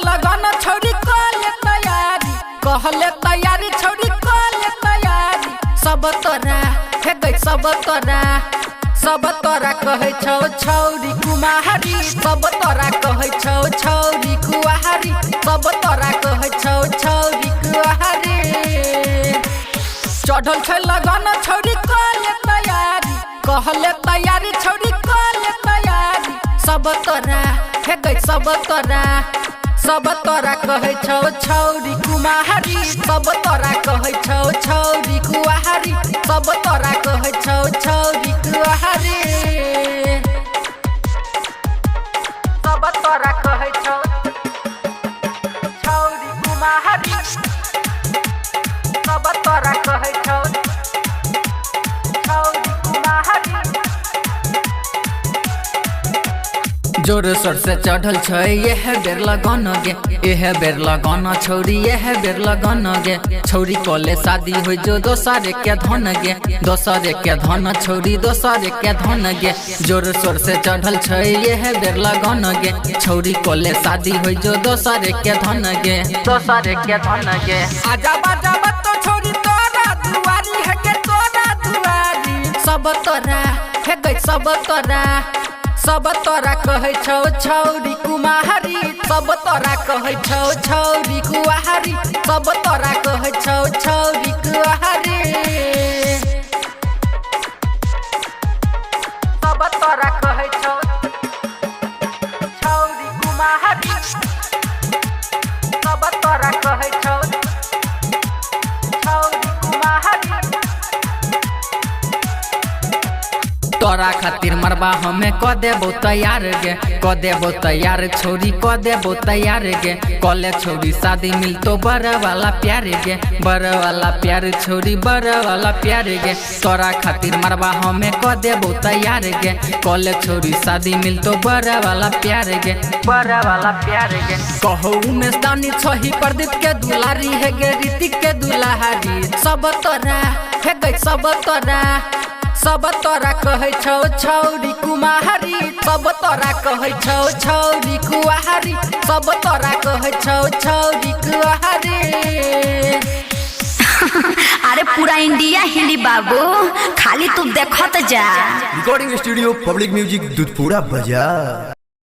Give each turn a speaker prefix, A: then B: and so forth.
A: लगन छोड़ी कहले तैयारी, कहले तैयारी छोड़ी कहले तैयारी। सब तोरा हे गई सब तोरा कहे छौ छौरी कुमारी, सब तोरा कहे छौ छौरी कुआहारी, सब तोरा कहे छौ छौरी कुआहारी। चढ़ल छै लगन छोड़ी कहले तैयारी, कहले तैयारी छोड़ी कहले तैयारी। सब तोरा हे गई सब तोरा कहे छौ छौरी कुमारी, सब तोरा कहे छौ छौरी कुआहारी, सब तोरा कहे छौ छौरी कुआहारी। सब तोरा कहे छौ छौरी कुमारी, सब तोरा कहे छौ छौरी कुमारी। जोर सोर से चढ़ल छै यह बेर लगन गे, यह बेर लगन छौरी यह बेर लगन गे। छौरी कोले शादी हो जो दोसर के धन गे, दोसर के धन छौरी दोसर के धन गे। जोर सोर से चढ़ल छै यह बेर लगन गे, छौरी कोले शादी हो जो दोसर के धन गे, दोसर के धन गे। आजा बाजा मत तो छौरी तोरा दुआरी है के तोरा दुआरी। सब तोरा हे गई सब तोरा कहे छौ छौरी कुमारी, सब तोरा कहे छौ छौरी कुआहारी, सब तोरा कहे छौ छौरी कुआहारी। सब तोरा कहे छौ छौरी कुमारी, सब तोरा कहे छौ छौरी कुमारी। तोरा खातिर मरबा हमें क देबो तैयार गे, क देबो तैयार छौरी क देबो तैयार गे। कले छौरी शादी मिलतो बड़ वाला प्यार गे, बड़ वाला प्यार छौरी बड़ वाला प्यार गे। तोरा खातिर मरबा हमें क देबो तैयार गे, कले छौरी शादी मिलतो बड़ वाला प्यार गे, बड़ वाला प्यार गे। कहू में दानी छही प्रदीप के दुलारी है गे, ऋतिक के दुलारी। सब तोरा हे गई सब तोरा कहे छौ छौरी कुमारी, सब तोरा कहे छौ छौरी कुआहारी, सब तोरा कहे छौ छौरी कुआहारी।
B: अरे पूरा इंडिया हिली बाबू, खाली तू देखत जा।
C: Recording studio public music Dudhpura बाजार।